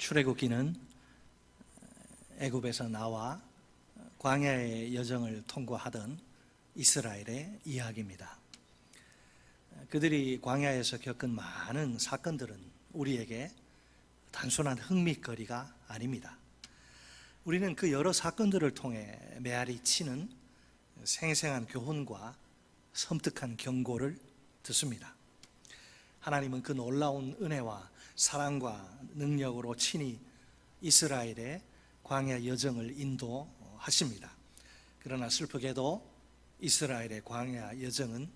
출애굽기는 애굽에서 나와 광야의 여정을 통과하던 이스라엘의 이야기입니다. 그들이 광야에서 겪은 많은 사건들은 우리에게 단순한 흥미거리가 아닙니다. 우리는 그 여러 사건들을 통해 메아리 치는 생생한 교훈과 섬뜩한 경고를 듣습니다. 하나님은 그 놀라운 은혜와 사랑과 능력으로 친히 이스라엘의 광야 여정을 인도하십니다. 그러나 슬프게도 이스라엘의 광야 여정은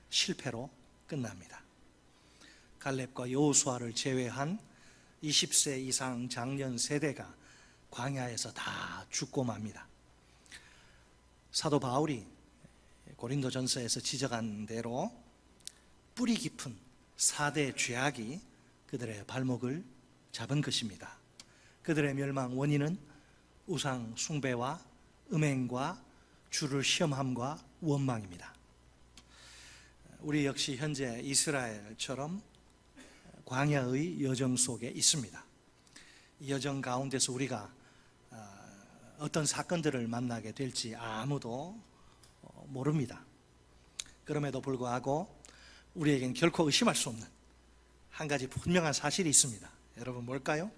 실패로 끝납니다. 갈렙과 여호수아를 제외한 20세 이상 장년 세대가 광야에서 다 죽고 맙니다. 사도 바울이 고린도전서에서 지적한 대로 뿌리 깊은 4대 죄악이 그들의 발목을 잡은 것입니다. 그들의 멸망 원인은 우상 숭배와 음행과 주를 시험함과 원망입니다. 우리 역시 현재 이스라엘처럼 광야의 여정 속에 있습니다. 이 여정 가운데서 우리가 어떤 사건들을 만나게 될지 아무도 모릅니다. 그럼에도 불구하고 우리에겐 결코 의심할 수 없는 한 가지 분명한 사실이 있습니다. 여러분 뭘까요?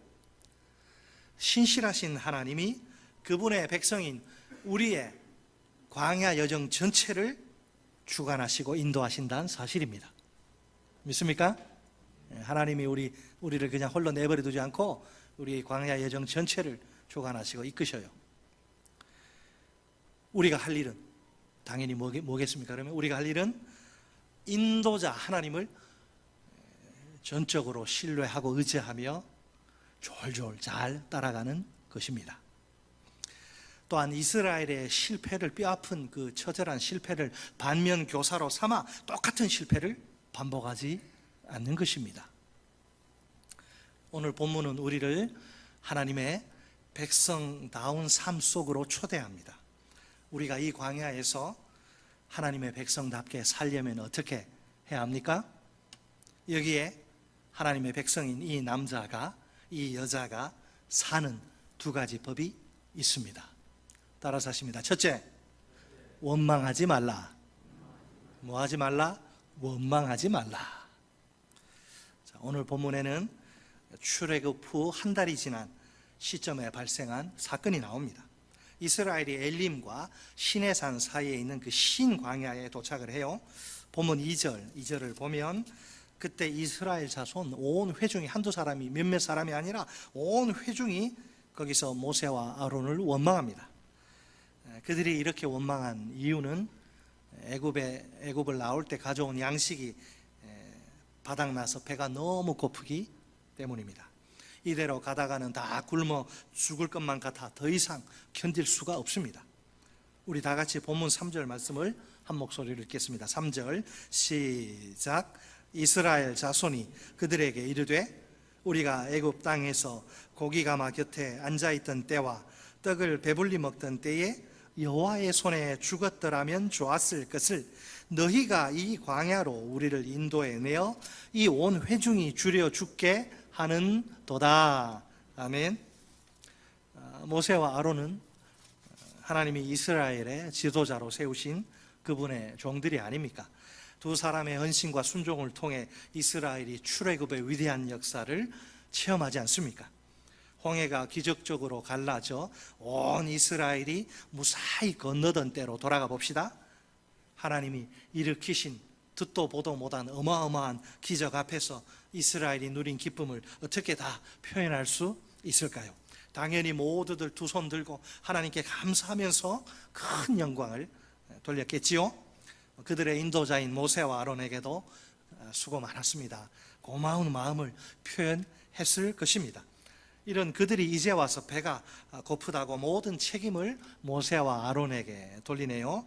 신실하신 하나님이 그분의 백성인 우리의 광야 여정 전체를 주관하시고 인도하신다는 사실입니다. 믿습니까? 하나님이 우리를 그냥 홀로 내버려 두지 않고 우리 광야 여정 전체를 주관하시고 이끄셔요. 우리가 할 일은 당연히 뭐겠습니까? 그러면 우리가 할 일은 인도자 하나님을 전적으로 신뢰하고 의지하며 졸졸 잘 따라가는 것입니다. 또한 이스라엘의 실패를, 뼈아픈 그 처절한 실패를 반면교사로 삼아 똑같은 실패를 반복하지 않는 것입니다. 오늘 본문은 우리를 하나님의 백성다운 삶 속으로 초대합니다. 우리가 이 광야에서 하나님의 백성답게 살려면 어떻게 해야 합니까? 여기에 하나님의 백성인 이 남자가, 이 여자가 사는 두 가지 법이 있습니다. 따라서 하십니다. 첫째, 원망하지 말라. 뭐 하지 말라? 원망하지 말라. 자, 오늘 본문에는 출애굽 후 한 달이 지난 시점에 발생한 사건이 나옵니다. 이스라엘이 엘림과 시내산 사이에 있는 그 신광야에 도착을 해요. 본문 2절을 보면 그때 이스라엘 자손 온 회중이, 한두 사람이, 몇몇 사람이 아니라 온 회중이 거기서 모세와 아론을 원망합니다. 그들이 이렇게 원망한 이유는 애굽을 나올 때 가져온 양식이 바닥나서 배가 너무 고프기 때문입니다. 이대로 가다가는 다 굶어 죽을 것만 같아 더 이상 견딜 수가 없습니다. 우리 다 같이 본문 3절 말씀을 한 목소리로 읽겠습니다. 3절 시작. 이스라엘 자손이 그들에게 이르되 우리가 애굽 땅에서 고기가마 곁에 앉아있던 때와 떡을 배불리 먹던 때에 여호와의 손에 죽었더라면 좋았을 것을 너희가 이 광야로 우리를 인도해 내어 이 온 회중이 줄여 죽게 하는 도다. 아멘. 모세와 아론은 하나님이 이스라엘의 지도자로 세우신 그분의 종들이 아닙니까? 두 사람의 헌신과 순종을 통해 이스라엘이 출애굽의 위대한 역사를 체험하지 않습니까? 홍해가 기적적으로 갈라져 온 이스라엘이 무사히 건너던 때로 돌아가 봅시다. 하나님이 일으키신 듣도 보도 못한 어마어마한 기적 앞에서 이스라엘이 누린 기쁨을 어떻게 다 표현할 수 있을까요? 당연히 모두들 두 손 들고 하나님께 감사하면서 큰 영광을 돌렸겠지요. 그들의 인도자인 모세와 아론에게도 수고 많았습니다. 고마운 마음을 표현했을 것입니다. 이런 그들이 이제 와서 배가 고프다고 모든 책임을 모세와 아론에게 돌리네요.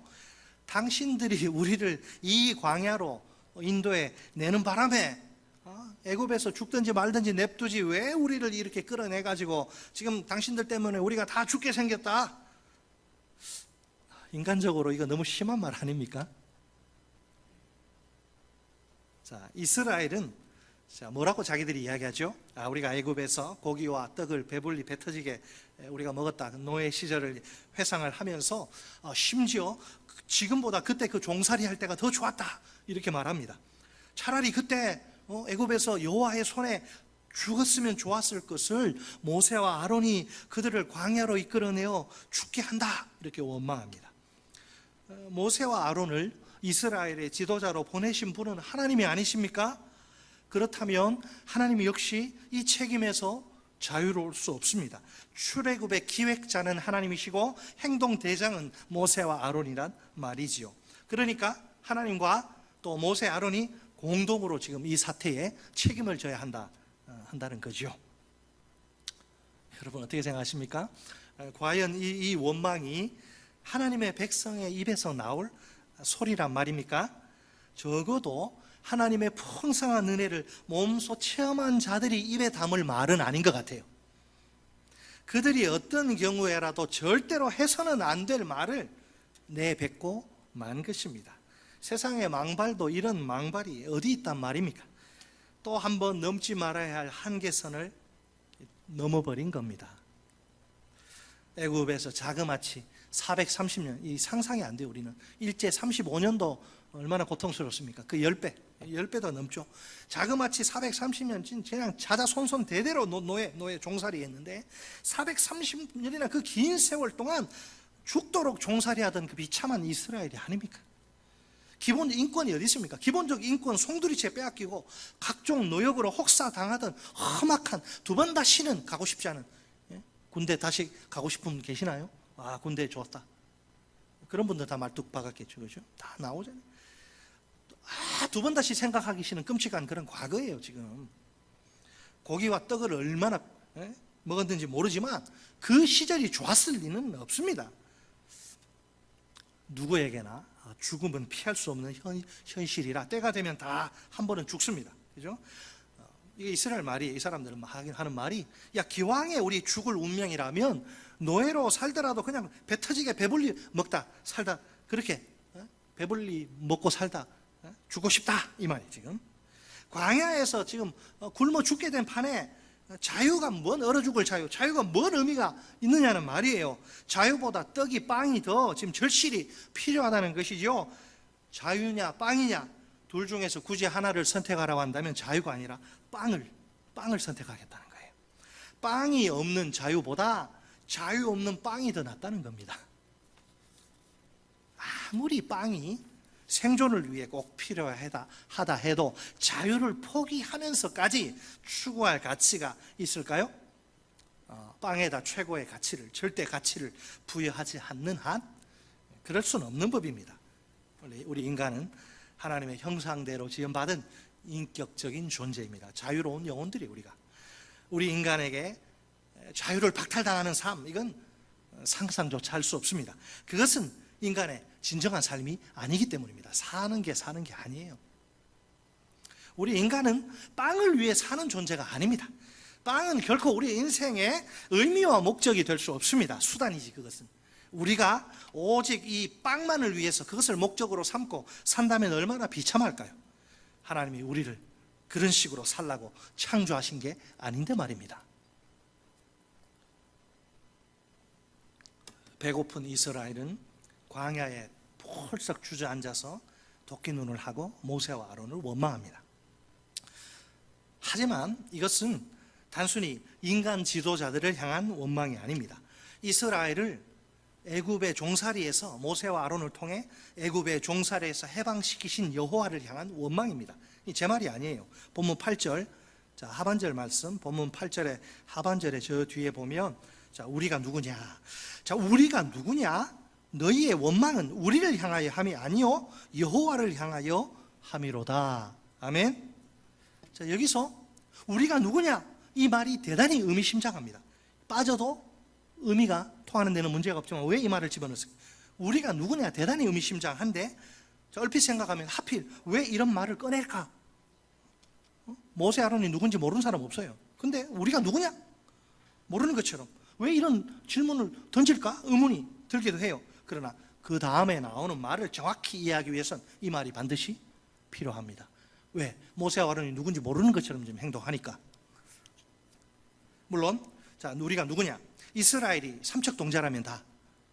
당신들이 우리를 이 광야로 인도해 내는 바람에 애굽에서 죽든지 말든지 냅두지 왜 우리를 이렇게 끌어내가지고 지금 당신들 때문에 우리가 다 죽게 생겼다. 인간적으로 이거 너무 심한 말 아닙니까? 자, 이스라엘은 자, 뭐라고 자기들이 이야기하죠? 우리가 애굽에서 고기와 떡을 배불리 배 터지게 우리가 먹었다. 노예 시절을 회상을 하면서 심지어 지금보다 그때 그 종살이 할 때가 더 좋았다, 이렇게 말합니다. 차라리 그때 애굽에서 여호와의 손에 죽었으면 좋았을 것을 모세와 아론이 그들을 광야로 이끌어내어 죽게 한다, 이렇게 원망합니다. 모세와 아론을 이스라엘의 지도자로 보내신 분은 하나님이 아니십니까? 그렇다면 하나님 역시 이 책임에서 자유로울 수 없습니다. 출애굽의 기획자는 하나님이시고 행동 대장은 모세와 아론이란 말이지요. 그러니까 하나님과 또 모세, 아론이 공동으로 지금 이 사태에 책임을 져야 한다는 거죠. 여러분 어떻게 생각하십니까? 과연 이 원망이 하나님의 백성의 입에서 나올 소리란 말입니까? 적어도 하나님의 풍성한 은혜를 몸소 체험한 자들이 입에 담을 말은 아닌 것 같아요. 그들이 어떤 경우에라도 절대로 해서는 안 될 말을 내뱉고 만 것입니다. 세상의 망발도 이런 망발이 어디 있단 말입니까? 또 한 번 넘지 말아야 할 한계선을 넘어버린 겁니다. 애굽에서 자그마치 430년, 이 상상이 안 돼요. 우리는 일제 35년도 얼마나 고통스럽습니까? 그 10배도 넘죠. 자그마치 430년 그냥 자자손손 대대로 노예 종살이 했는데 430년이나 그 긴 세월 동안 죽도록 종살이하던 그 비참한 이스라엘이 아닙니까? 기본 인권이 어디 있습니까? 기본적 인권 송두리째 빼앗기고 각종 노역으로 혹사당하던 험악한, 두 번 다시는 가고 싶지 않은, 군대 다시 가고 싶은 분 계시나요? 군대 좋았다, 그런 분들 다 말뚝 박았겠죠. 그죠? 다 나오잖아요. 두 번 다시 생각하기 싫은 끔찍한 그런 과거예요. 지금 고기와 떡을 얼마나 먹었는지 모르지만 그 시절이 좋았을 리는 없습니다. 누구에게나 죽음은 피할 수 없는 현실이라 때가 되면 다 한 번은 죽습니다. 그죠? 이게 이스라엘 말이, 이 사람들은 하는 말이, 야, 기왕에 우리 죽을 운명이라면 노예로 살더라도 그냥 배 터지게 배불리 먹다 살다, 그렇게 배불리 먹고 살다 죽고 싶다, 이 말이에요. 지금 광야에서 지금 굶어 죽게 된 판에 자유가 뭔, 얼어 죽을 자유가 뭔 의미가 있느냐는 말이에요. 자유보다 떡이, 빵이 더 지금 절실히 필요하다는 것이죠. 자유냐 빵이냐, 둘 중에서 굳이 하나를 선택하라고 한다면 자유가 아니라 빵을 선택하겠다는 거예요. 빵이 없는 자유보다 자유 없는 빵이 더 낫다는 겁니다. 아무리 빵이 생존을 위해 꼭 필요하다 해도 자유를 포기하면서까지 추구할 가치가 있을까요? 빵에다 최고의 가치를, 절대 가치를 부여하지 않는 한 그럴 수는 없는 법입니다. 우리 인간은 하나님의 형상대로 지음받은 인격적인 존재입니다. 자유로운 영혼들이 우리 인간에게 자유를 박탈당하는 삶, 이건 상상조차 할 수 없습니다. 그것은 인간의 진정한 삶이 아니기 때문입니다. 사는 게 아니에요. 우리 인간은 빵을 위해 사는 존재가 아닙니다. 빵은 결코 우리 인생의 의미와 목적이 될 수 없습니다. 수단이지. 그것은 우리가 오직 이 빵만을 위해서 그것을 목적으로 삼고 산다면 얼마나 비참할까요? 하나님이 우리를 그런 식으로 살라고 창조하신 게 아닌데 말입니다. 배고픈 이스라엘은 광야에 폴썩 주저앉아서 도끼눈을 하고 모세와 아론을 원망합니다. 하지만 이것은 단순히 인간 지도자들을 향한 원망이 아닙니다. 이스라엘을 애굽의 종살이에서 모세와 아론을 통해 애굽의 종살이에서 해방시키신 여호와를 향한 원망입니다. 제 말이 아니에요. 본문 8절, 자, 하반절 말씀, 본문 8절의 하반절에 저 뒤에 보면, 자, 우리가 누구냐? 자, 우리가 누구냐? 너희의 원망은 우리를 향하여 함이 아니요 여호와를 향하여 함이로다. 아멘. 자, 여기서 우리가 누구냐? 이 말이 대단히 의미심장합니다. 빠져도 의미가 통하는 데는 문제가 없지만 왜 이 말을 집어넣었을까? 우리가 누구냐? 대단히 의미심장한데, 얼핏 생각하면 하필 왜 이런 말을 꺼낼까? 모세, 아론이 누군지 모르는 사람 없어요. 근데 우리가 누구냐? 모르는 것처럼 왜 이런 질문을 던질까? 의문이 들기도 해요. 그러나 그 다음에 나오는 말을 정확히 이해하기 위해서는 이 말이 반드시 필요합니다. 왜? 모세와 아론이 누군지 모르는 것처럼 좀 행동하니까. 물론 자, 우리가 누구냐? 이스라엘이 삼척 동자라면 다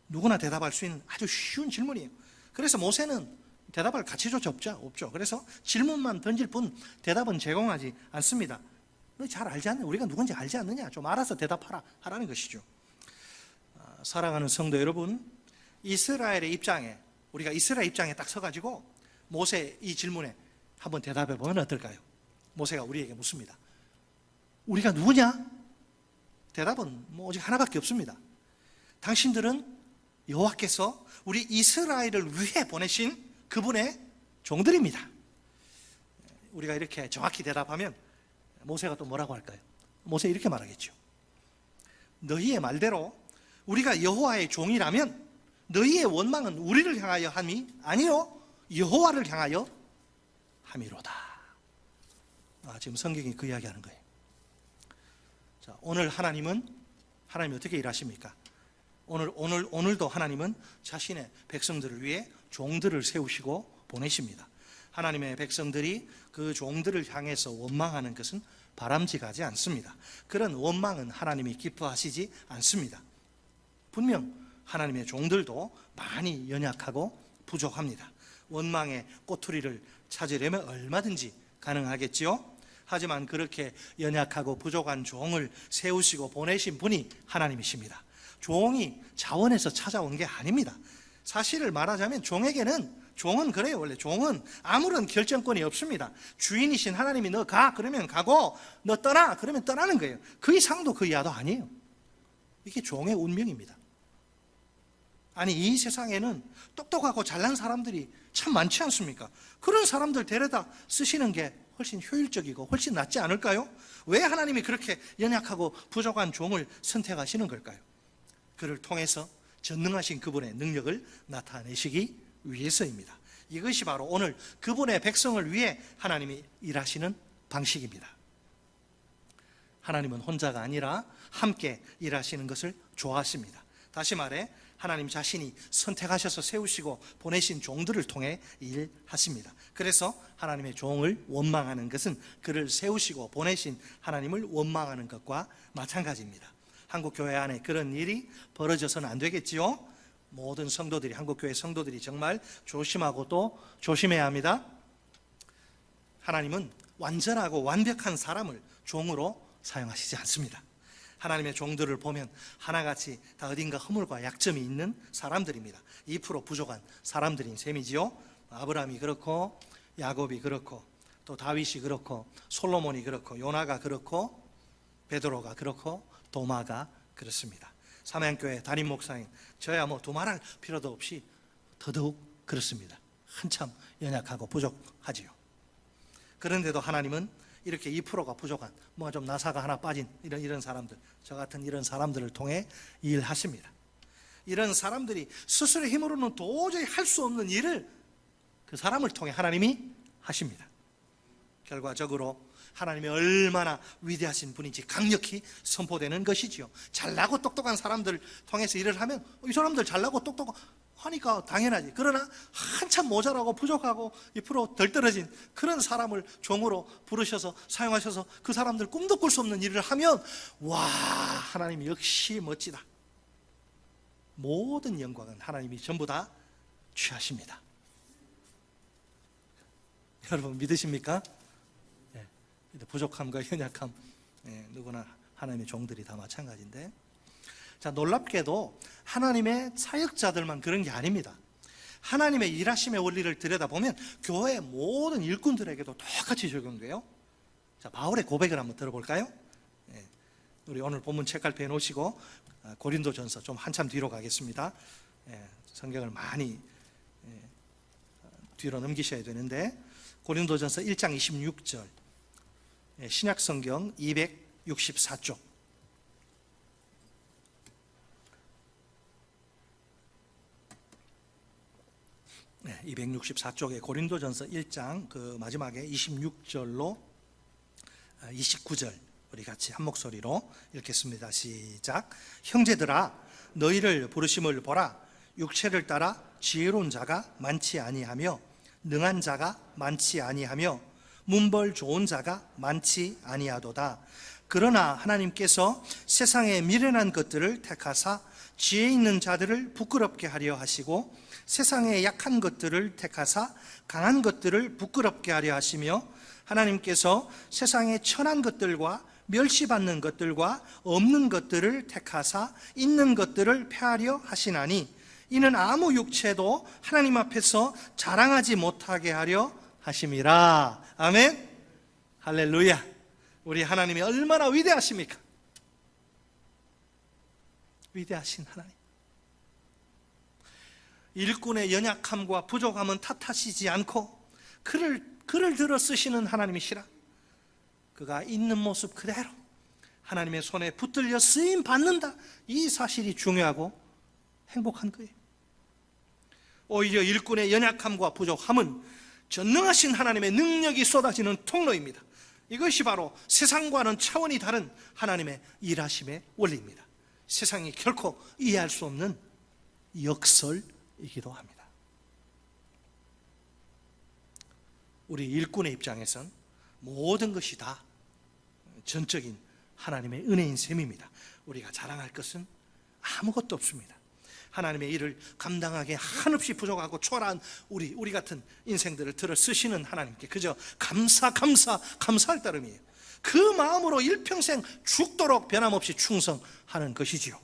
누구나 대답할 수 있는 아주 쉬운 질문이에요. 그래서 모세는 대답할 가치조차 없죠. 그래서 질문만 던질 뿐 대답은 제공하지 않습니다. 너 잘 알지 않냐? 우리가 누군지 알지 않느냐? 좀 알아서 대답하라 하라는 것이죠. 사랑하는 성도 여러분, 이스라엘의 입장에, 우리가 이스라엘 입장에 딱 서가지고 모세 이 질문에 한번 대답해 보면 어떨까요? 모세가 우리에게 묻습니다. 우리가 누구냐? 대답은 오직 하나밖에 없습니다. 당신들은 여호와께서 우리 이스라엘을 위해 보내신 그분의 종들입니다. 우리가 이렇게 정확히 대답하면 모세가 또 뭐라고 할까요? 모세 이렇게 말하겠죠. 너희의 말대로 우리가 여호와의 종이라면 너희의 원망은 우리를 향하여 함이 아니요 여호와를 향하여 함이로다. 지금 성경이 그 이야기하는 거예요. 자, 오늘 하나님이 어떻게 일하십니까? 오늘도 하나님은 자신의 백성들을 위해 종들을 세우시고 보내십니다. 하나님의 백성들이 그 종들을 향해서 원망하는 것은 바람직하지 않습니다. 그런 원망은 하나님이 기뻐하시지 않습니다. 분명 하나님의 종들도 많이 연약하고 부족합니다. 원망의 꼬투리를 찾으려면 얼마든지 가능하겠지요. 하지만 그렇게 연약하고 부족한 종을 세우시고 보내신 분이 하나님이십니다. 종이 자원에서 찾아온 게 아닙니다. 사실을 말하자면 종은 그래요. 원래 종은 아무런 결정권이 없습니다. 주인이신 하나님이 너 가 그러면 가고 너 떠나 그러면 떠나는 거예요. 그 이상도 그 이하도 아니에요. 이게 종의 운명입니다. 아니, 이 세상에는 똑똑하고 잘난 사람들이 참 많지 않습니까? 그런 사람들 데려다 쓰시는 게 훨씬 효율적이고 훨씬 낫지 않을까요? 왜 하나님이 그렇게 연약하고 부족한 종을 선택하시는 걸까요? 그를 통해서 전능하신 그분의 능력을 나타내시기 위해서입니다. 이것이 바로 오늘 그분의 백성을 위해 하나님이 일하시는 방식입니다. 하나님은 혼자가 아니라 함께 일하시는 것을 좋아하십니다. 다시 말해 하나님 자신이 선택하셔서 세우시고 보내신 종들을 통해 일하십니다. 그래서 하나님의 종을 원망하는 것은 그를 세우시고 보내신 하나님을 원망하는 것과 마찬가지입니다. 한국교회 안에 그런 일이 벌어져서는 안 되겠지요. 모든 성도들이, 한국교회 성도들이 정말 조심하고 또 조심해야 합니다. 하나님은 완전하고 완벽한 사람을 종으로 사용하시지 않습니다. 하나님의 종들을 보면 하나같이 다 어딘가 허물과 약점이 있는 사람들입니다. 2% 부족한 사람들인 셈이지요. 아브라함이 그렇고 야곱이 그렇고 또 다윗이 그렇고 솔로몬이 그렇고 요나가 그렇고 베드로가 그렇고 도마가 그렇습니다. 삼양교회 담임 목사인 저야 두말할 필요도 없이 더더욱 그렇습니다. 한참 연약하고 부족하지요. 그런데도 하나님은 이렇게 2%가 부족한 뭔가 좀 나사가 하나 빠진 이런 사람들, 저 같은 이런 사람들을 통해 일하십니다. 이런 사람들이 스스로의 힘으로는 도저히 할 수 없는 일을 그 사람을 통해 하나님이 하십니다. 결과적으로 하나님이 얼마나 위대하신 분인지 강력히 선포되는 것이지요. 잘나고 똑똑한 사람들 통해서 일을 하면 이 사람들 잘나고 똑똑하니까 당연하지. 그러나 한참 모자라고 부족하고 2% 덜 떨어진 그런 사람을 종으로 부르셔서 사용하셔서 그 사람들 꿈도 꿀 수 없는 일을 하면 와, 하나님이 역시 멋지다. 모든 영광은 하나님이 전부 다 취하십니다. 여러분 믿으십니까? 부족함과 연약함, 누구나 하나님의 종들이 다 마찬가지인데, 자, 놀랍게도 하나님의 사역자들만 그런 게 아닙니다. 하나님의 일하심의 원리를 들여다보면 교회의 모든 일꾼들에게도 똑같이 적용돼요. 자, 바울의 고백을 한번 들어볼까요? 우리 오늘 본문 책갈피에 놓으시고 고린도전서 좀 한참 뒤로 가겠습니다. 성경을 많이 뒤로 넘기셔야 되는데, 고린도전서 1장 26절, 신약성경 264쪽. 네, 264쪽에 고린도전서 1장 그 마지막에 26절로 29절 우리 같이 한 목소리로 읽겠습니다. 시작. 형제들아, 너희를 부르심을 보라. 육체를 따라 지혜로운 자가 많지 아니하며 능한 자가 많지 아니하며 문벌 좋은 자가 많지 아니하도다. 그러나 하나님께서 세상의 미련한 것들을 택하사 지혜 있는 자들을 부끄럽게 하려 하시고 세상의 약한 것들을 택하사 강한 것들을 부끄럽게 하려 하시며 하나님께서 세상의 천한 것들과 멸시받는 것들과 없는 것들을 택하사 있는 것들을 폐하려 하시나니 이는 아무 육체도 하나님 앞에서 자랑하지 못하게 하려 하심이라. 아멘. 할렐루야. 우리 하나님이 얼마나 위대하십니까? 위대하신 하나님. 일꾼의 연약함과 부족함은 탓하시지 않고 그를 들어 쓰시는 하나님이시라. 그가 있는 모습 그대로 하나님의 손에 붙들려 쓰임 받는다, 이 사실이 중요하고 행복한 거예요. 오히려 일꾼의 연약함과 부족함은 전능하신 하나님의 능력이 쏟아지는 통로입니다. 이것이 바로 세상과는 차원이 다른 하나님의 일하심의 원리입니다. 세상이 결코 이해할 수 없는 역설이기도 합니다. 우리 일꾼의 입장에선 모든 것이 다 전적인 하나님의 은혜인 셈입니다. 우리가 자랑할 것은 아무것도 없습니다. 하나님의 일을 감당하기에 한없이 부족하고 초라한 우리 같은 인생들을 들어 쓰시는 하나님께 그저 감사할 따름이에요. 그 마음으로 일평생 죽도록 변함없이 충성하는 것이지요.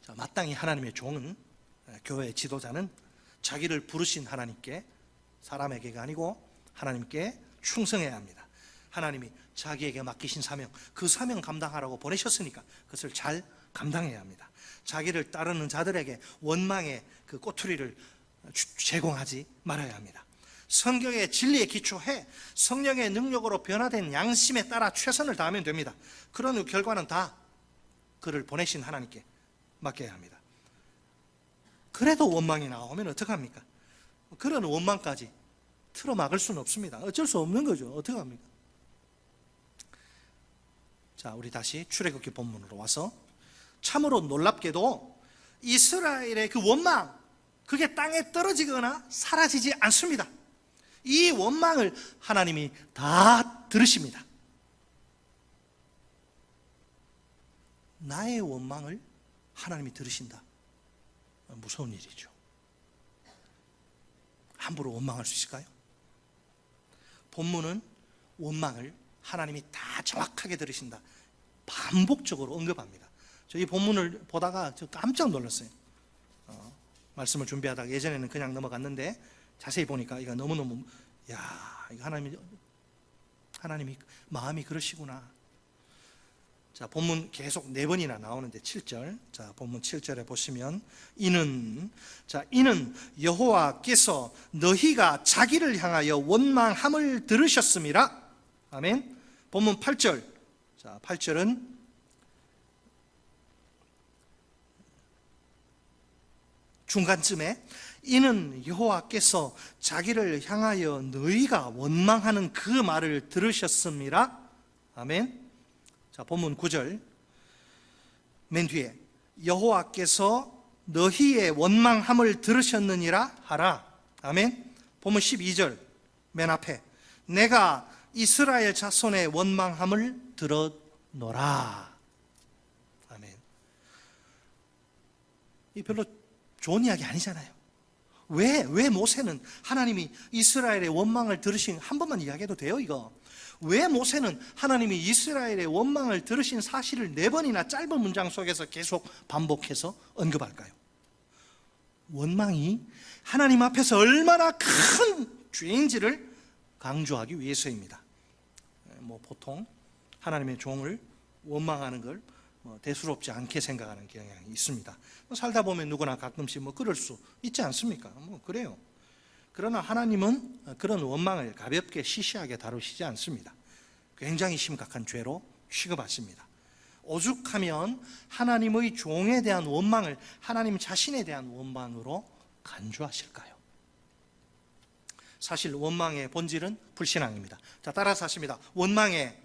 자, 마땅히 하나님의 종은, 교회의 지도자는 자기를 부르신 하나님께, 사람에게가 아니고 하나님께 충성해야 합니다. 하나님이 자기에게 맡기신 사명, 그 사명 감당하라고 보내셨으니까 그것을 잘 감당해야 합니다. 자기를 따르는 자들에게 원망의 그 꼬투리를 제공하지 말아야 합니다. 성경의 진리에 기초해 성령의 능력으로 변화된 양심에 따라 최선을 다하면 됩니다. 그런 후 결과는 다 그를 보내신 하나님께 맡겨야 합니다. 그래도 원망이 나오면 어떡합니까? 그런 원망까지 틀어막을 수는 없습니다. 어쩔 수 없는 거죠. 어떡합니까? 자, 우리 다시 출애굽기 본문으로 와서 참으로 놀랍게도 이스라엘의 그 원망, 그게 땅에 떨어지거나 사라지지 않습니다. 이 원망을 하나님이 다 들으십니다. 나의 원망을 하나님이 들으신다. 무서운 일이죠. 함부로 원망할 수 있을까요? 본문은 원망을 하나님이 다 정확하게 들으신다, 반복적으로 언급합니다. 저 이 본문을 보다가 저 깜짝 놀랐어요. 말씀을 준비하다가 예전에는 그냥 넘어갔는데 자세히 보니까 이거 너무너무, 이거 하나님이 마음이 그러시구나. 자, 본문 계속 4번이나 나오는데 7절. 자, 본문 7절에 보시면 이는 여호와께서 너희가 자기를 향하여 원망함을 들으셨음이라. 아멘. 본문 8절. 자, 8절은 중간쯤에 이는 여호와께서 자기를 향하여 너희가 원망하는 그 말을 들으셨음이라. 아멘. 자, 본문 9절 맨 뒤에 여호와께서 너희의 원망함을 들으셨느니라 하라. 아멘. 본문 12절 맨 앞에 내가 이스라엘 자손의 원망함을 들었노라. 아멘. 이 별로 좋은 이야기 아니잖아요. 왜 모세는 하나님이 이스라엘의 원망을 들으신, 한 번만 이야기해도 돼요 이거. 왜 모세는 하나님이 이스라엘의 원망을 들으신 사실을 4번이나 짧은 문장 속에서 계속 반복해서 언급할까요? 원망이 하나님 앞에서 얼마나 큰 죄인지를 강조하기 위해서입니다. 보통 하나님의 종을 원망하는 걸 대수롭지 않게 생각하는 경향이 있습니다. 살다 보면 누구나 가끔씩 그럴 수 있지 않습니까? 그래요. 그러나 하나님은 그런 원망을 가볍게 시시하게 다루시지 않습니다. 굉장히 심각한 죄로 취급하십니다. 오죽하면 하나님의 종에 대한 원망을 하나님 자신에 대한 원망으로 간주하실까요? 사실 원망의 본질은 불신앙입니다. 자, 따라서 하십니다. 원망의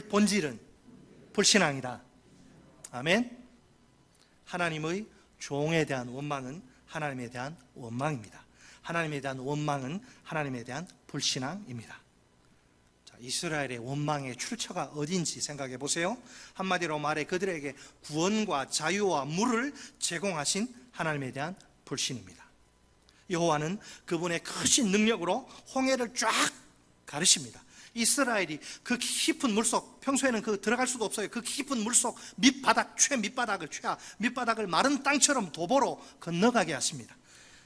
본질은 불신앙이다. 아멘. 하나님의 종에 대한 원망은 하나님에 대한 원망입니다. 하나님에 대한 원망은 하나님에 대한 불신앙입니다. 자, 이스라엘의 원망의 출처가 어딘지 생각해 보세요. 한마디로 말해 그들에게 구원과 자유와 물을 제공하신 하나님에 대한 불신입니다. 여호와는 그분의 크신 능력으로 홍해를 쫙 가르십니다. 이스라엘이 그 깊은 물속, 평소에는 그 들어갈 수도 없어요. 그 깊은 물속 밑바닥, 밑바닥을 마른 땅처럼 도보로 건너가게 하십니다.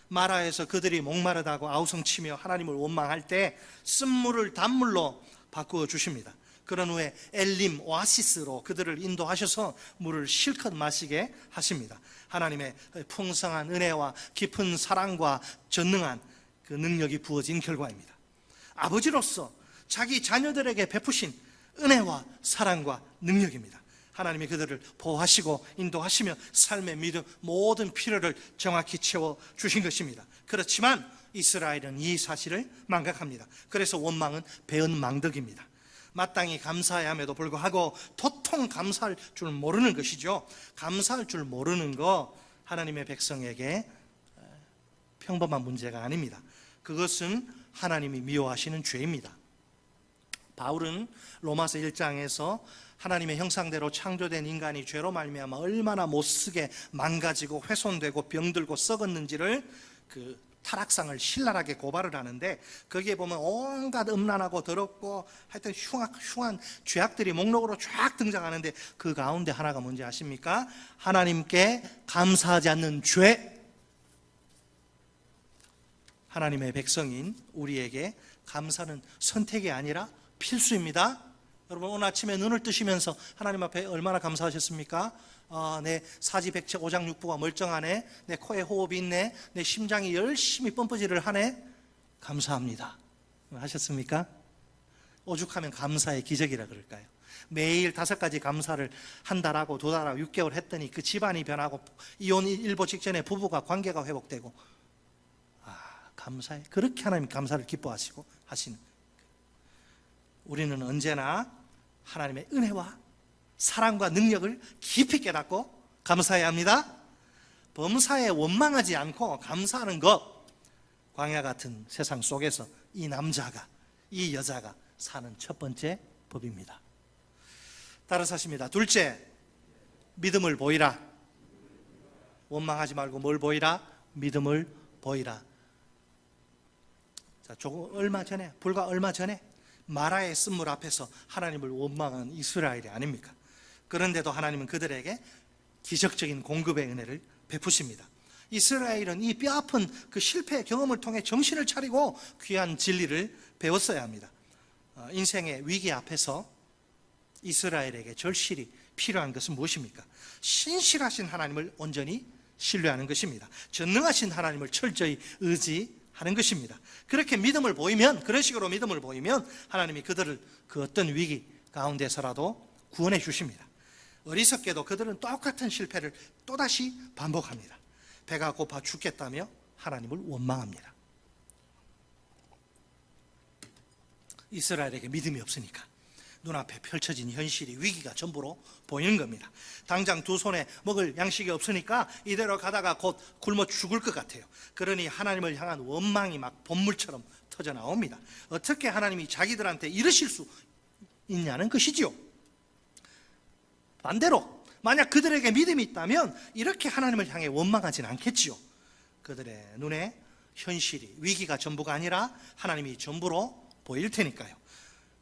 마라에서 그들이 목마르다고 아우성치며 하나님을 원망할 때 쓴물을 단물로 바꾸어 주십니다. 그런 후에 엘림 오아시스로 그들을 인도하셔서 물을 실컷 마시게 하십니다. 하나님의 풍성한 은혜와 깊은 사랑과 전능한 그 능력이 부어진 결과입니다. 아버지로서 자기 자녀들에게 베푸신 은혜와 사랑과 능력입니다. 하나님이 그들을 보호하시고 인도하시며 삶의 믿음 모든 필요를 정확히 채워주신 것입니다. 그렇지만 이스라엘은 이 사실을 망각합니다. 그래서 원망은 배은망덕입니다. 마땅히 감사해야 함에도 불구하고 도통 감사할 줄 모르는 것이죠. 감사할 줄 모르는 거 하나님의 백성에게 평범한 문제가 아닙니다. 그것은 하나님이 미워하시는 죄입니다. 바울은 로마서 1장에서 하나님의 형상대로 창조된 인간이 죄로 말미암아 얼마나 못쓰게 망가지고 훼손되고 병들고 썩었는지를 그 타락상을 신랄하게 고발을 하는데, 거기에 보면 온갖 음란하고 더럽고 하여튼 흉한 죄악들이 목록으로 쫙 등장하는데, 그 가운데 하나가 뭔지 아십니까? 하나님께 감사하지 않는 죄. 하나님의 백성인 우리에게 감사는 선택이 아니라 필수입니다. 여러분, 오늘 아침에 눈을 뜨시면서 하나님 앞에 얼마나 감사하셨습니까? 내 사지백체 오장육부가 멀쩡하네, 내 코에 호흡이 있네, 내 심장이 열심히 펌프질을 하네, 감사합니다 하셨습니까? 오죽하면 감사의 기적이라 그럴까요? 매일 5가지 감사를 한 달하고 2달하고 6개월 했더니 그 집안이 변하고 이혼일보 직전에 부부가 관계가 회복되고, 감사해. 그렇게 하나님 감사를 기뻐하시고 하시는. 우리는 언제나 하나님의 은혜와 사랑과 능력을 깊이 깨닫고 감사해야 합니다. 범사에 원망하지 않고 감사하는 것, 광야 같은 세상 속에서 이 남자가, 이 여자가 사는 첫 번째 법입니다. 따라서 하십니다. 둘째, 믿음을 보이라. 원망하지 말고 뭘 보이라? 믿음을 보이라. 자, 불과 얼마 전에 마라의 쓴물 앞에서 하나님을 원망한 이스라엘이 아닙니까? 그런데도 하나님은 그들에게 기적적인 공급의 은혜를 베푸십니다. 이스라엘은 이 뼈아픈 그 실패의 경험을 통해 정신을 차리고 귀한 진리를 배웠어야 합니다. 인생의 위기 앞에서 이스라엘에게 절실히 필요한 것은 무엇입니까? 신실하신 하나님을 온전히 신뢰하는 것입니다. 전능하신 하나님을 철저히 의지하는 것입니다. 그렇게 믿음을 보이면, 그런 식으로 믿음을 보이면 하나님이 그들을 그 어떤 위기 가운데서라도 구원해 주십니다. 어리석게도 그들은 똑같은 실패를 또다시 반복합니다. 배가 고파 죽겠다며 하나님을 원망합니다. 이스라엘에게 믿음이 없으니까 눈앞에 펼쳐진 현실이, 위기가 전부로 보이는 겁니다. 당장 두 손에 먹을 양식이 없으니까 이대로 가다가 곧 굶어 죽을 것 같아요. 그러니 하나님을 향한 원망이 막 본물처럼 터져 나옵니다. 어떻게 하나님이 자기들한테 이러실 수 있냐는 것이지요. 반대로 만약 그들에게 믿음이 있다면 이렇게 하나님을 향해 원망하지는 않겠지요. 그들의 눈에 현실이, 위기가 전부가 아니라 하나님이 전부로 보일 테니까요.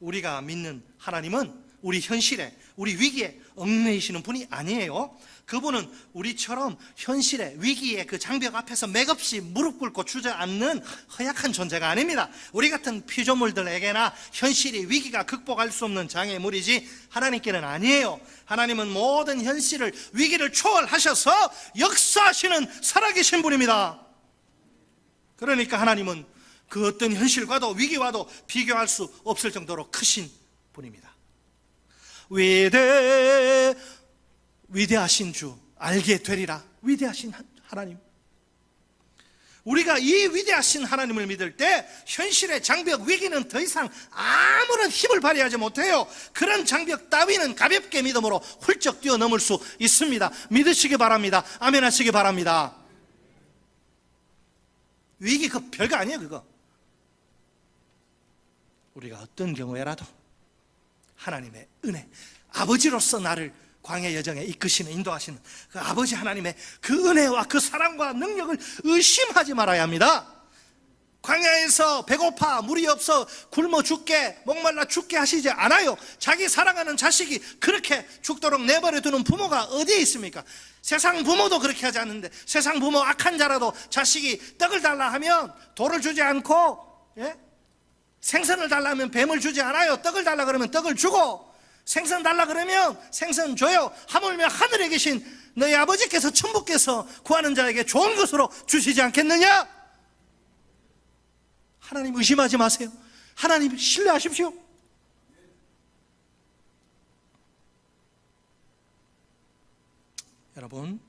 우리가 믿는 하나님은 우리 현실에, 우리 위기에 얽매이시는 분이 아니에요. 그분은 우리처럼 현실의, 위기의 그 장벽 앞에서 맥없이 무릎 꿇고 주저앉는 허약한 존재가 아닙니다. 우리 같은 피조물들에게나 현실이, 위기가 극복할 수 없는 장애물이지 하나님께는 아니에요. 하나님은 모든 현실을, 위기를 초월하셔서 역사하시는 살아계신 분입니다. 그러니까 하나님은 그 어떤 현실과도 위기와도 비교할 수 없을 정도로 크신 분입니다. 위대하신 주 알게 되리라. 위대하신 하나님. 우리가 이 위대하신 하나님을 믿을 때 현실의 장벽, 위기는 더 이상 아무런 힘을 발휘하지 못해요. 그런 장벽 따위는 가볍게 믿음으로 훌쩍 뛰어넘을 수 있습니다. 믿으시기 바랍니다. 아멘 하시기 바랍니다. 위기 그 별거 아니에요. 그거 우리가 어떤 경우에라도 하나님의 은혜, 아버지로서 나를 광야 여정에 이끄시는, 인도하시는 그 아버지 하나님의 그 은혜와 그 사랑과 능력을 의심하지 말아야 합니다. 광야에서 배고파 물이 없어 굶어 죽게, 목말라 죽게 하시지 않아요. 자기 사랑하는 자식이 그렇게 죽도록 내버려 두는 부모가 어디에 있습니까? 세상 부모도 그렇게 하지 않는데, 세상 부모 악한 자라도 자식이 떡을 달라 하면 돌을 주지 않고, 생선을 달라 하면 뱀을 주지 않아요. 떡을 달라 그러면 떡을 주고, 생선 달라 그러면 생선 줘요. 하물며 하늘에 계신 너희 아버지께서, 천부께서 구하는 자에게 좋은 것으로 주시지 않겠느냐? 하나님 의심하지 마세요. 하나님 신뢰하십시오. 여러분,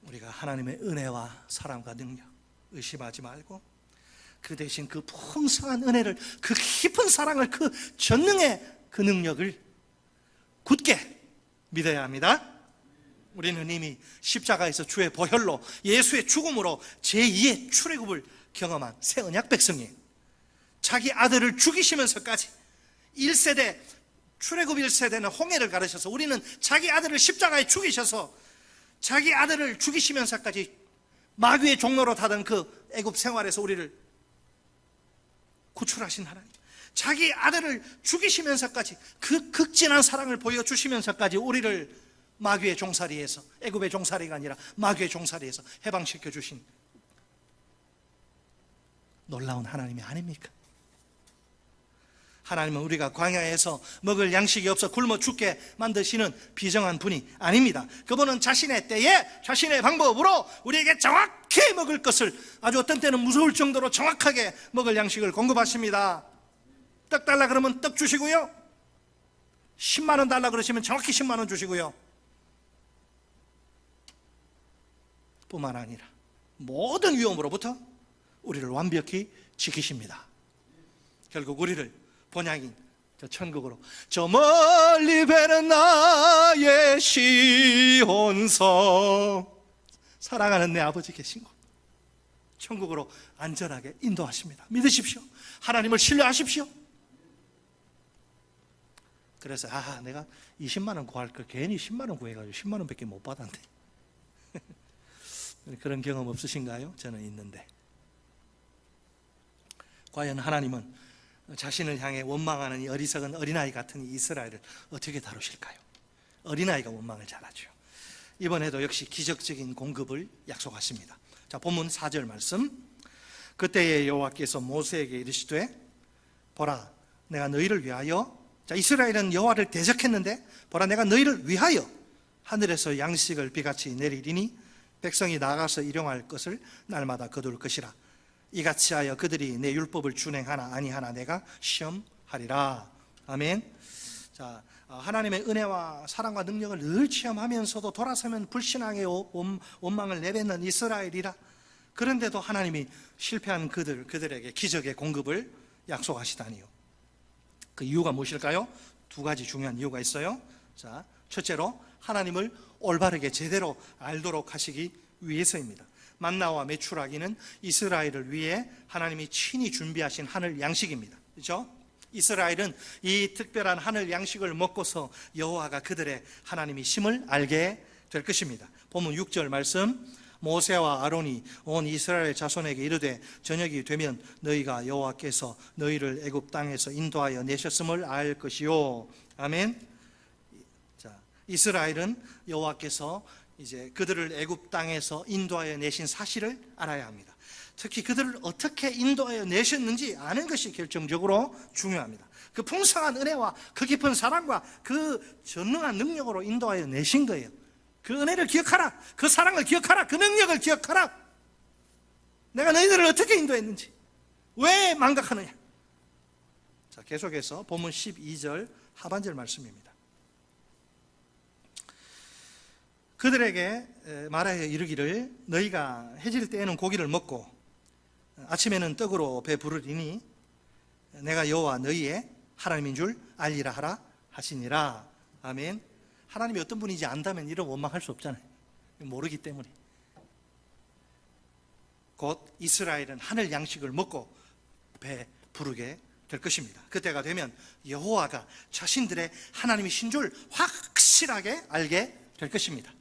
우리가 하나님의 은혜와 사랑과 능력 의심하지 말고, 그 대신 그 풍성한 은혜를, 그 깊은 사랑을, 그 전능의 그 능력을 굳게 믿어야 합니다. 우리는 이미 십자가에서 주의 보혈로, 예수의 죽음으로 제2의 출애굽을 경험한 새 언약 백성이에요. 자기 아들을 죽이시면서까지 1세대, 출애굽 1세대는 홍해를 가르셔서, 우리는 자기 아들을 십자가에 죽이셔서 자기 아들을 죽이시면서까지 마귀의 종로로 타던 그 애굽 생활에서 우리를 구출하신 하나님, 자기 아들을 죽이시면서까지 그 극진한 사랑을 보여주시면서까지 우리를 마귀의 종살이에서, 애굽의 종살이가 아니라 마귀의 종살이에서 해방시켜 주신 놀라운 하나님이 아닙니까? 하나님은 우리가 광야에서 먹을 양식이 없어 굶어 죽게 만드시는 비정한 분이 아닙니다. 그분은 자신의 때에 자신의 방법으로 우리에게 정확히 먹을 것을, 아주 어떤 때는 무서울 정도로 정확하게 먹을 양식을 공급하십니다. 떡 달라 그러면 떡 주시고요, 10만 원 달라 그러시면 정확히 10만 원 주시고요, 뿐만 아니라 모든 위험으로부터 우리를 완벽히 지키십니다. 결국 우리를 본향인 저 천국으로, 저 멀리 배는 나의 시온성, 사랑하는 내 아버지 계신 곳, 천국으로 안전하게 인도하십니다. 믿으십시오. 하나님을 신뢰하십시오. 그래서 내가 20만 원 구할 걸 괜히 10만 원 구해가지고 10만 원밖에 못 받았네. 그런 경험 없으신가요? 저는 있는데. 과연 하나님은 자신을 향해 원망하는 이 어리석은 어린아이 같은 이 이스라엘을 어떻게 다루실까요? 어린아이가 원망을 잘하죠. 이번에도 역시 기적적인 공급을 약속하십니다. 자, 본문 4절 말씀. 그때에 여호와께서 모세에게 이르시되, 보라, 내가 너희를 위하여, 자, 이스라엘은 여호와를 대적했는데, 보라, 내가 너희를 위하여 하늘에서 양식을 비같이 내리리니 백성이 나가서 일용할 것을 날마다 거둘 것이라. 이같이 하여 그들이 내 율법을 준행하나 아니하나 내가 시험하리라. 아멘. 자, 하나님의 은혜와 사랑과 능력을 늘 체험하면서도 돌아서면 불신앙의 원망을 내뱉는 이스라엘이라. 그런데도 하나님이 실패한 그들에게 기적의 공급을 약속하시다니요. 그 이유가 무엇일까요? 두 가지 중요한 이유가 있어요. 자, 첫째로 하나님을 올바르게 제대로 알도록 하시기 위해서입니다. 만나와 메추라기는 이스라엘을 위해 하나님이 친히 준비하신 하늘 양식입니다. 그렇죠? 이스라엘은 이 특별한 하늘 양식을 먹고서 여호와가 그들의 하나님이심을 알게 될 것입니다. 본문 6절 말씀. 모세와 아론이 온 이스라엘 자손에게 이르되, 저녁이 되면 너희가 여호와께서 너희를 애굽 땅에서 인도하여 내셨음을 알 것이요. 아멘. 자, 이스라엘은 여호와께서 이제 그들을 애굽 땅에서 인도하여 내신 사실을 알아야 합니다. 특히 그들을 어떻게 인도하여 내셨는지 아는 것이 결정적으로 중요합니다. 그 풍성한 은혜와 그 깊은 사랑과 그 전능한 능력으로 인도하여 내신 거예요. 그 은혜를 기억하라, 그 사랑을 기억하라, 그 능력을 기억하라. 내가 너희들을 어떻게 인도했는지, 왜 망각하느냐. 자, 계속해서 본문 12절 하반절 말씀입니다. 그들에게 말하여 이르기를, 너희가 해질 때에는 고기를 먹고 아침에는 떡으로 배 부르리니 내가 여호와 너희의 하나님인 줄 알리라 하라 하시니라. 아멘. 하나님이 어떤 분인지 안다면 이런 원망할 수 없잖아요. 모르기 때문에. 곧 이스라엘은 하늘 양식을 먹고 배 부르게 될 것입니다. 그때가 되면 여호와가 자신들의 하나님이신 줄 확실하게 알게 될 것입니다.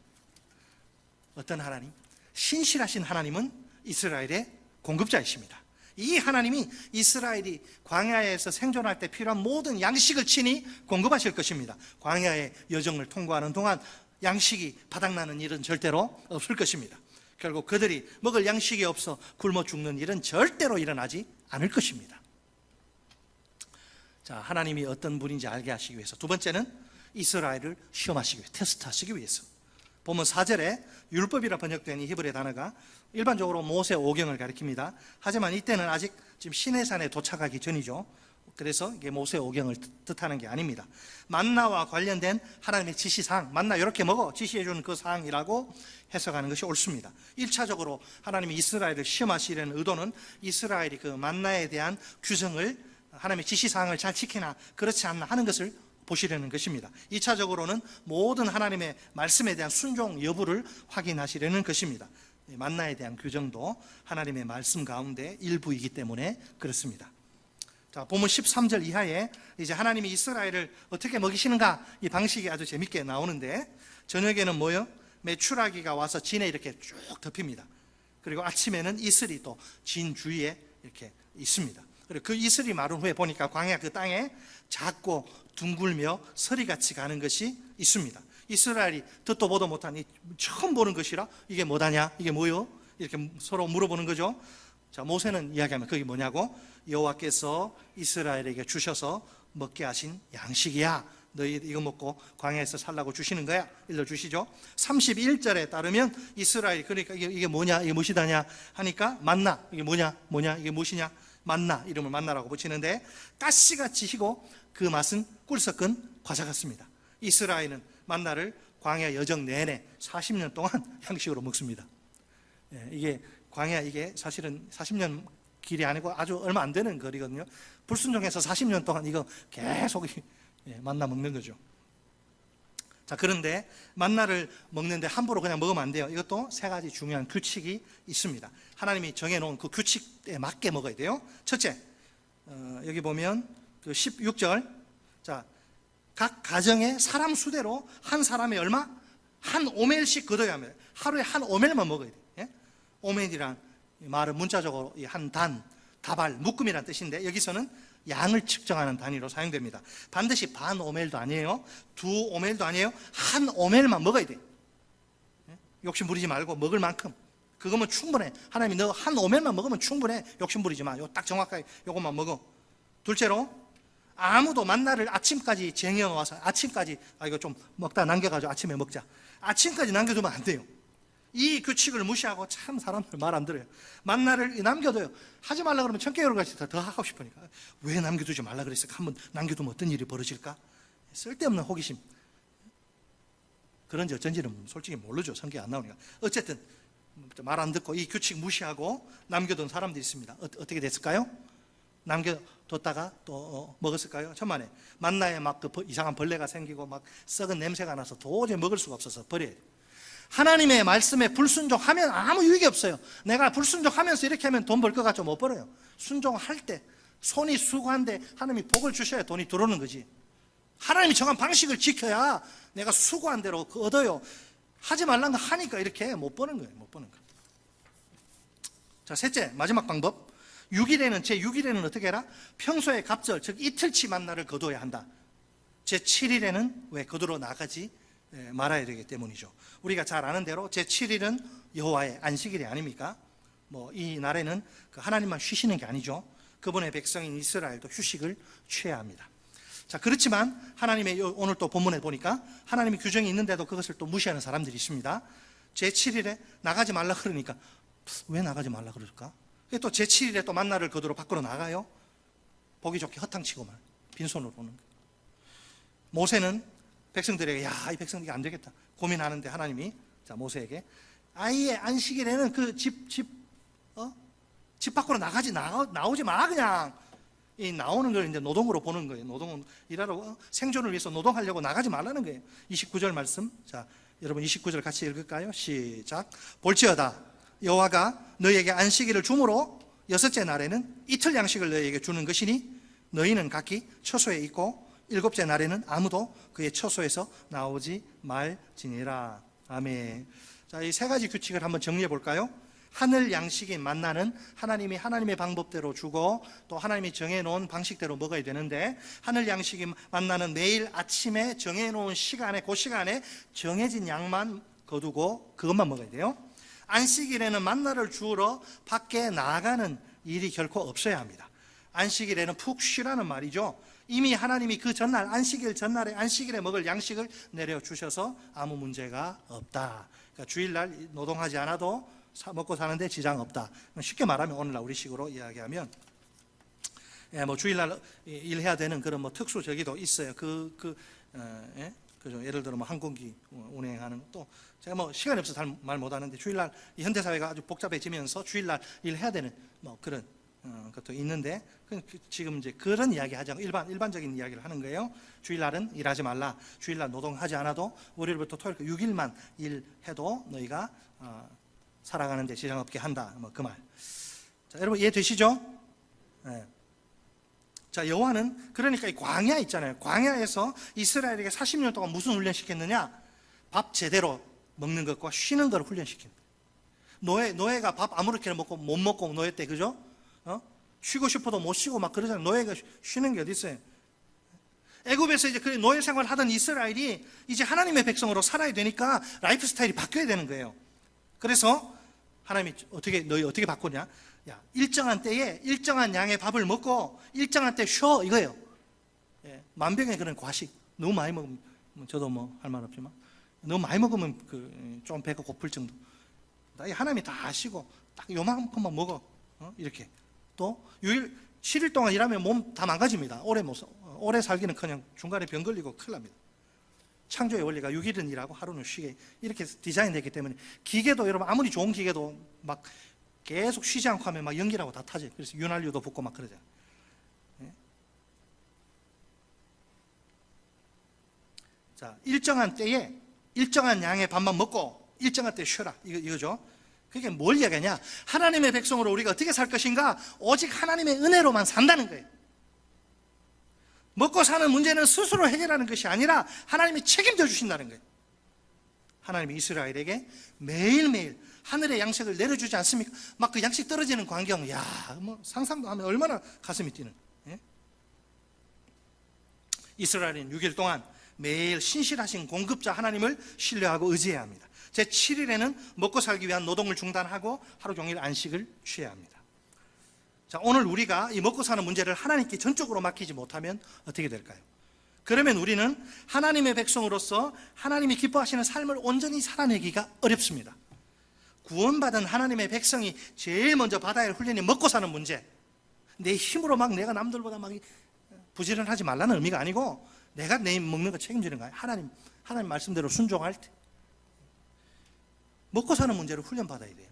어떤 하나님? 신실하신 하나님은 이스라엘의 공급자이십니다. 이 하나님이 이스라엘이 광야에서 생존할 때 필요한 모든 양식을 친히 공급하실 것입니다. 광야의 여정을 통과하는 동안 양식이 바닥나는 일은 절대로 없을 것입니다. 결국 그들이 먹을 양식이 없어 굶어 죽는 일은 절대로 일어나지 않을 것입니다. 자, 하나님이 어떤 분인지 알게 하시기 위해서, 두 번째는 이스라엘을 시험하시기 위해, 테스트하시기 위해서. 보면 4절에 율법이라 번역된 이 히브리 단어가 일반적으로 모세 오경을 가리킵니다. 하지만 이때는 아직 지금 시내산에 도착하기 전이죠. 그래서 이게 모세 오경을 뜻하는 게 아닙니다. 만나와 관련된 하나님의 지시사항, 만나 이렇게 먹어 지시해 주는 그 사항이라고 해석하는 것이 옳습니다. 1차적으로 하나님이 이스라엘을 시험하시려는 의도는 이스라엘이 그 만나에 대한 규정을, 하나님의 지시사항을 잘 지키나 그렇지 않나 하는 것을 보시려는 것입니다. 2차적으로는 모든 하나님의 말씀에 대한 순종 여부를 확인하시려는 것입니다. 만나에 대한 규정도 하나님의 말씀 가운데 일부이기 때문에 그렇습니다. 자, 본문 13절 이하에 이제 하나님이 이스라엘을 어떻게 먹이시는가, 이 방식이 아주 재밌게 나오는데, 저녁에는 뭐요? 메추라기가 와서 진에 이렇게 쭉 덮입니다. 그리고 아침에는 이슬이 또 진 주위에 이렇게 있습니다. 그리고 그 이슬이 마른 후에 보니까 광야 그 땅에 작고 둥글며 서리같이 가는 것이 있습니다. 이스라엘이 듣도 보도 못한 이 처음 보는 것이라 이게 뭐다냐, 이게 뭐요? 이렇게 서로 물어보는 거죠. 자, 모세는 이야기하면 그게 뭐냐고, 여호와께서 이스라엘에게 주셔서 먹게 하신 양식이야. 너희 이거 먹고 광야에서 살라고 주시는 거야. 일러주시죠. 31절에 따르면 이스라엘이, 그러니까 이게 뭐냐, 이게 무엇이다냐 하니까 만나, 이게 뭐냐, 이게 무엇이냐, 만나, 이름을 만나라고 붙이는데, 가시같이 희고 그 맛은 꿀 섞은 과자 같습니다. 이스라엘은 만나를 광야 여정 내내 40년 동안 양식으로 먹습니다. 이게 광야, 이게 사실은 40년 길이 아니고 아주 얼마 안 되는 거리거든요. 불순종해서 40년 동안 이거 계속 만나 먹는 거죠. 자, 그런데 만나를 먹는데 함부로 그냥 먹으면 안 돼요. 이것도 세 가지 중요한 규칙이 있습니다. 하나님이 정해놓은 그 규칙에 맞게 먹어야 돼요. 첫째, 여기 보면 그 16절, 자, 각 가정의 사람 수대로 한 사람이 얼마? 한 오멜씩 거둬야 합니다. 하루에 한 오멜만 먹어야 돼요. 예? 오멜이란 말은 문자적으로 한 단, 다발, 묶음이란 뜻인데, 여기서는 양을 측정하는 단위로 사용됩니다. 반드시 반 오멜도 아니에요, 두 오멜도 아니에요, 한 오멜만 먹어야 돼요. 욕심 부리지 말고 먹을 만큼, 그거면 충분해. 하나님이 너 한 오멜만 먹으면 충분해. 욕심 부리지 마. 요 딱 정확하게 요것만 먹어. 둘째로, 아무도 만나를 아침까지 쟁여놓아서 아침까지 이거 좀 먹다 남겨가지고 아침에 먹자, 아침까지 남겨두면 안 돼요. 이 규칙을 무시하고 참 사람들 말 안 들어요. 만나를 남겨둬요. 하지 말라 그러면 청개구리 같이 더 하고 싶으니까. 왜 남겨두지 말라 그랬을까? 한번 남겨두면 어떤 일이 벌어질까? 쓸데없는 호기심. 그런지 어쩐지는 솔직히 모르죠. 성경이 안 나오니까. 어쨌든 말 안 듣고 이 규칙 무시하고 남겨둔 사람들이 있습니다. 어떻게 됐을까요? 남겨뒀다가 또 먹었을까요? 천만에. 만나에 막 그 이상한 벌레가 생기고 막 썩은 냄새가 나서 도저히 먹을 수가 없어서 버려야 돼요. 하나님의 말씀에 불순종하면 아무 유익이 없어요. 내가 불순종하면서 이렇게 하면 돈 벌 것 같죠? 못 벌어요. 순종할 때 손이 수고한데 하나님이 복을 주셔야 돈이 들어오는 거지. 하나님이 정한 방식을 지켜야 내가 수고한 대로 얻어요. 하지 말라는 거 하니까 이렇게 못 버는 거예요. 못 버는 거. 자, 셋째, 마지막 방법. 6일에는, 제6일에는 어떻게 해라? 평소에 갑절, 즉 이틀치 만나를 거둬야 한다. 제7일에는 왜 거두러 나가지 말아야 되기 때문이죠. 우리가 잘 아는 대로 제7일은 여호와의 안식일이 아닙니까? 이 날에는 그 하나님만 쉬시는 게 아니죠. 그분의 백성인 이스라엘도 휴식을 취해야 합니다. 자, 그렇지만 하나님의 오늘 또 본문에 보니까 하나님의 규정이 있는데도 그것을 또 무시하는 사람들이 있습니다. 제7일에 나가지 말라 그러니까 왜 나가지 말라 그럴까? 또 제7일에 또 만나를 거두러 밖으로 나가요. 보기 좋게 허탕치고만 빈손으로 오는 거예요. 모세는 백성들에게, 야, 이 백성들이 안 되겠다 고민하는데 하나님이, 자, 모세에게 아예 안식일에는 그 집 밖으로 나오지 마. 그냥 이 나오는 걸 이제 노동으로 보는 거예요. 노동은 일하러, 생존을 위해서 노동하려고 나가지 말라는 거예요. 29절 말씀. 자, 여러분 29절 같이 읽을까요? 시작. 볼지어다 여호와가 너희에게 안식일을 주므로 여섯째 날에는 이틀 양식을 너희에게 주는 것이니 너희는 각기 처소에 있고 일곱째 날에는 아무도 그의 처소에서 나오지 말지니라. 아멘. 자, 이 세 가지 규칙을 한번 정리해 볼까요? 하늘 양식인 만나는 하나님이 하나님의 방법대로 주고 또 하나님이 정해놓은 방식대로 먹어야 되는데, 하늘 양식인 만나는 매일 아침에 정해놓은 시간에, 그 시간에 정해진 양만 거두고 그것만 먹어야 돼요. 안식일에는 만나를 주우러 밖에 나가는 일이 결코 없어야 합니다. 안식일에는 푹 쉬라는 말이죠. 이미 하나님이 그 전날, 안식일 전날에 안식일에 먹을 양식을 내려주셔서 아무 문제가 없다. 그러니까 주일날 노동하지 않아도 먹고 사는데 지장 없다. 쉽게 말하면 오늘날 우리식으로 이야기하면, 뭐 주일날 일해야 되는 그런 뭐 특수 저기도 있어요. 그죠. 예를 들어 뭐 항공기 운행하는, 또 제가 뭐 시간이 없어서 잘 말 못하는데 주일날 이 현대 사회가 아주 복잡해지면서 주일날 일해야 되는 뭐 그런 것도 있는데, 지금 이제 그런 이야기 하지 않고 일반적인 이야기를 하는 거예요. 주일날은 일하지 말라. 주일날 노동하지 않아도 월요일부터 토요일까지 6일만 일해도 너희가 살아가는데 지장 없게 한다. 뭐 그 말. 자, 여러분 이해되시죠? 네. 자, 여호와는 그러니까 이 광야 있잖아요. 광야에서 이스라엘에게 40년 동안 무슨 훈련 시켰느냐? 밥 제대로 먹는 것과 쉬는 걸 훈련시킵니다. 노예가 밥 아무렇게나 먹고 못 먹고 노예 때, 그죠? 쉬고 싶어도 못 쉬고 막 그러잖아요. 노예가 쉬는 게 어디 있어요? 애굽에서 이제 그 노예 생활을 하던 이스라엘이 이제 하나님의 백성으로 살아야 되니까 라이프 스타일이 바뀌어야 되는 거예요. 그래서 하나님이 너희 어떻게 바꾸냐? 야, 일정한 때에 일정한 양의 밥을 먹고 일정한 때 쉬어, 이거예요. 예, 만병의 그런 과식. 너무 많이 먹으면, 저도 뭐 할 말 없지만 너무 많이 먹으면 좀 배가 고플 정도. 하나님이 다 아시고 딱 요만큼만 먹어. 이렇게. 또 7일 동안 일하면 몸 다 망가집니다. 오래 살기는커녕 중간에 병 걸리고 큰일 납니다. 창조의 원리가 6일은 일하고 하루는 쉬게 이렇게 디자인되기 때문에, 기계도 여러분 아무리 좋은 기계도 막 계속 쉬지 않고 하면 막 연기라고 다 타죠. 그래서 윤활유도 붙고 막 그러잖아요. 자, 일정한 때에 일정한 양의 밥만 먹고 일정한 때 쉬어라, 이거죠. 그게 뭘 이야기하냐? 하나님의 백성으로 우리가 어떻게 살 것인가? 오직 하나님의 은혜로만 산다는 거예요. 먹고 사는 문제는 스스로 해결하는 것이 아니라 하나님이 책임져 주신다는 거예요. 하나님이 이스라엘에게 매일매일 하늘의 양식을 내려주지 않습니까? 막 그 양식 떨어지는 광경, 뭐 상상도 하면 얼마나 가슴이 뛰는. 예? 이스라엘은 6일 동안 매일 신실하신 공급자 하나님을 신뢰하고 의지해야 합니다. 제7일에는 먹고 살기 위한 노동을 중단하고 하루 종일 안식을 취해야 합니다. 자, 오늘 우리가 이 먹고 사는 문제를 하나님께 전적으로 맡기지 못하면 어떻게 될까요? 그러면 우리는 하나님의 백성으로서 하나님이 기뻐하시는 삶을 온전히 살아내기가 어렵습니다. 구원받은 하나님의 백성이 제일 먼저 받아야 할 훈련이 먹고 사는 문제. 내 힘으로 막 내가 남들보다 막 부지런하지 말라는 의미가 아니고, 내가 내 먹는 거 책임지는 거예요. 하나님 말씀대로 순종할 때. 먹고 사는 문제를 훈련받아야 돼요.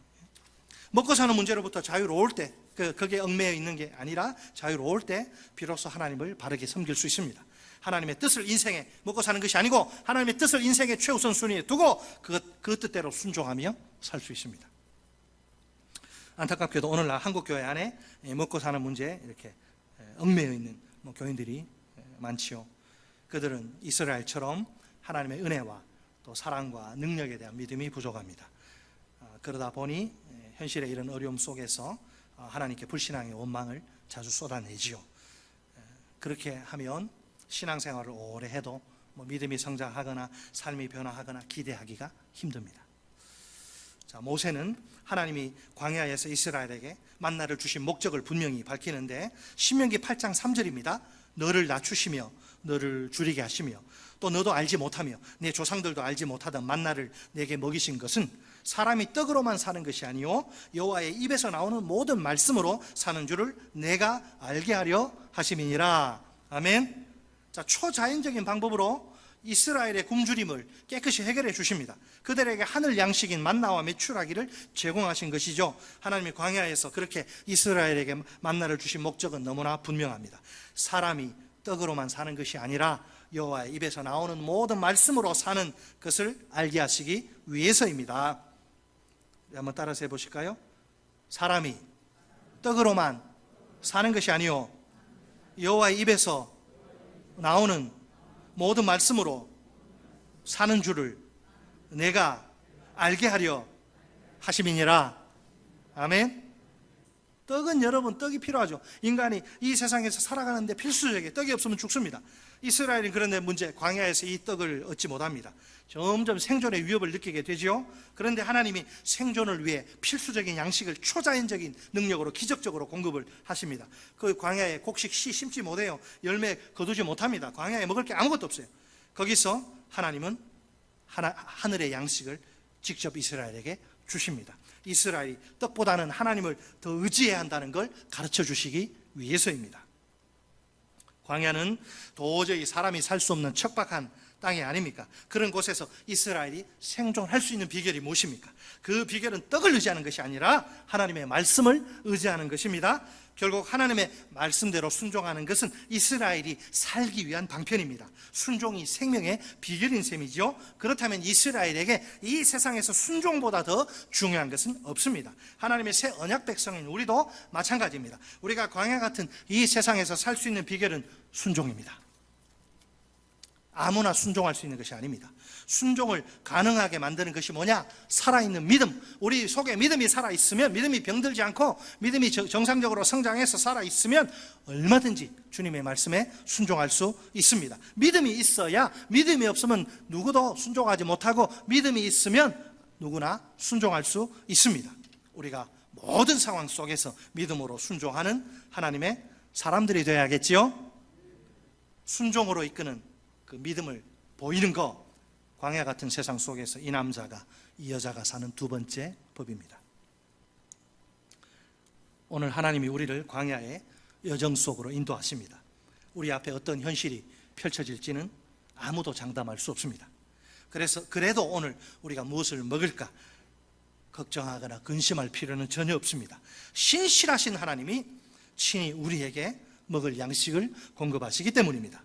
먹고 사는 문제로부터 자유로울 때, 거기에 얽매여 있는 게 아니라 자유로울 때 비로소 하나님을 바르게 섬길 수 있습니다. 하나님의 뜻을 인생에 먹고 사는 것이 아니고 하나님의 뜻을 인생의 최우선 순위에 두고 그 뜻대로 순종하며 살 수 있습니다. 안타깝게도 오늘날 한국교회 안에 먹고 사는 문제에 이렇게 얽매여 있는 교인들이 많지요. 그들은 이스라엘처럼 하나님의 은혜와 또 사랑과 능력에 대한 믿음이 부족합니다. 그러다 보니 현실의 이런 어려움 속에서 하나님께 불신앙의 원망을 자주 쏟아내지요. 그렇게 하면 신앙생활을 오래 해도 믿음이 성장하거나 삶이 변화하거나 기대하기가 힘듭니다. 자, 모세는 하나님이 광야에서 이스라엘에게 만나를 주신 목적을 분명히 밝히는데, 신명기 8장 3절입니다. 너를 낮추시며 너를 줄이게 하시며 또 너도 알지 못하며 내 조상들도 알지 못하던 만나를 내게 먹이신 것은 사람이 떡으로만 사는 것이 아니요 여호와의 입에서 나오는 모든 말씀으로 사는 줄을 내가 알게 하려 하심이니라. 아멘. 자, 초자연적인 방법으로 이스라엘의 굶주림을 깨끗이 해결해 주십니다. 그들에게 하늘 양식인 만나와 메추라기를 제공하신 것이죠. 하나님이 광야에서 그렇게 이스라엘에게 만나를 주신 목적은 너무나 분명합니다. 사람이 떡으로만 사는 것이 아니라 여호와의 입에서 나오는 모든 말씀으로 사는 것을 알게 하시기 위해서입니다. 한번 따라서 해보실까요? 사람이 떡으로만 사는 것이 아니요 여호와의 입에서 나오는 모든 말씀으로 사는 줄을 내가 알게 하려 하심이니라. 아멘. 떡은 여러분, 떡이 필요하죠. 인간이 이 세상에서 살아가는데 필수적이에요. 떡이 없으면 죽습니다. 이스라엘은 그런데 문제, 광야에서 이 떡을 얻지 못합니다. 점점 생존의 위협을 느끼게 되죠. 그런데 하나님이 생존을 위해 필수적인 양식을 초자연적인 능력으로 기적적으로 공급을 하십니다. 그 광야에 곡식 씨 심지 못해요. 열매 거두지 못합니다. 광야에 먹을 게 아무것도 없어요. 거기서 하나님은 하늘의 양식을 직접 이스라엘에게 주십니다. 이스라엘이 떡보다는 하나님을 더 의지해야 한다는 걸 가르쳐 주시기 위해서입니다. 광야는 도저히 사람이 살 수 없는 척박한 땅이 아닙니까? 그런 곳에서 이스라엘이 생존할 수 있는 비결이 무엇입니까? 그 비결은 떡을 의지하는 것이 아니라 하나님의 말씀을 의지하는 것입니다. 결국 하나님의 말씀대로 순종하는 것은 이스라엘이 살기 위한 방편입니다. 순종이 생명의 비결인 셈이죠. 그렇다면 이스라엘에게 이 세상에서 순종보다 더 중요한 것은 없습니다. 하나님의 새 언약 백성인 우리도 마찬가지입니다. 우리가 광야 같은 이 세상에서 살 수 있는 비결은 순종입니다. 아무나 순종할 수 있는 것이 아닙니다. 순종을 가능하게 만드는 것이 뭐냐? 살아있는 믿음. 우리 속에 믿음이 살아있으면, 믿음이 병들지 않고 믿음이 정상적으로 성장해서 살아있으면 얼마든지 주님의 말씀에 순종할 수 있습니다. 믿음이 있어야, 믿음이 없으면 누구도 순종하지 못하고, 믿음이 있으면 누구나 순종할 수 있습니다. 우리가 모든 상황 속에서 믿음으로 순종하는 하나님의 사람들이 되어야겠지요. 순종으로 이끄는 그 믿음을 보이는 거, 광야 같은 세상 속에서 이 남자가 이 여자가 사는 두 번째 법입니다. 오늘 하나님이 우리를 광야의 여정 속으로 인도하십니다. 우리 앞에 어떤 현실이 펼쳐질지는 아무도 장담할 수 없습니다. 그래도 오늘 우리가 무엇을 먹을까 걱정하거나 근심할 필요는 전혀 없습니다. 신실하신 하나님이 친히 우리에게 먹을 양식을 공급하시기 때문입니다.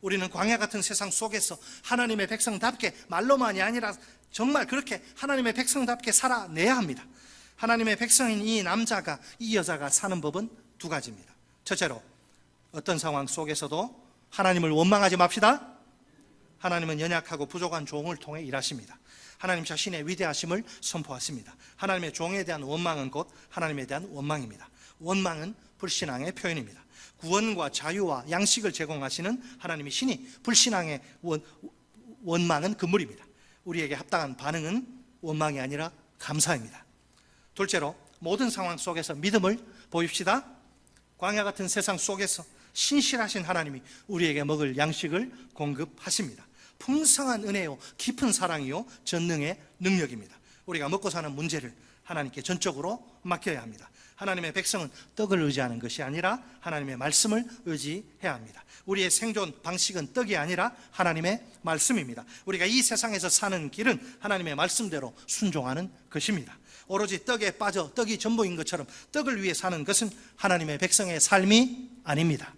우리는 광야 같은 세상 속에서 하나님의 백성답게, 말로만이 아니라 정말 그렇게 하나님의 백성답게 살아내야 합니다. 하나님의 백성인 이 남자가, 이 여자가 사는 법은 두 가지입니다. 첫째로, 어떤 상황 속에서도 하나님을 원망하지 맙시다. 하나님은 연약하고 부족한 종을 통해 일하십니다. 하나님 자신의 위대하심을 선포하십니다. 하나님의 종에 대한 원망은 곧 하나님에 대한 원망입니다. 원망은 불신앙의 표현입니다. 구원과 자유와 양식을 제공하시는 하나님이 신이 불신앙의 원망은 금물입니다. 우리에게 합당한 반응은 원망이 아니라 감사입니다. 둘째로, 모든 상황 속에서 믿음을 보입시다. 광야 같은 세상 속에서 신실하신 하나님이 우리에게 먹을 양식을 공급하십니다. 풍성한 은혜요, 깊은 사랑이요, 전능의 능력입니다. 우리가 먹고 사는 문제를 하나님께 전적으로 맡겨야 합니다. 하나님의 백성은 떡을 의지하는 것이 아니라 하나님의 말씀을 의지해야 합니다. 우리의 생존 방식은 떡이 아니라 하나님의 말씀입니다. 우리가 이 세상에서 사는 길은 하나님의 말씀대로 순종하는 것입니다. 오로지 떡에 빠져 떡이 전부인 것처럼 떡을 위해 사는 것은 하나님의 백성의 삶이 아닙니다.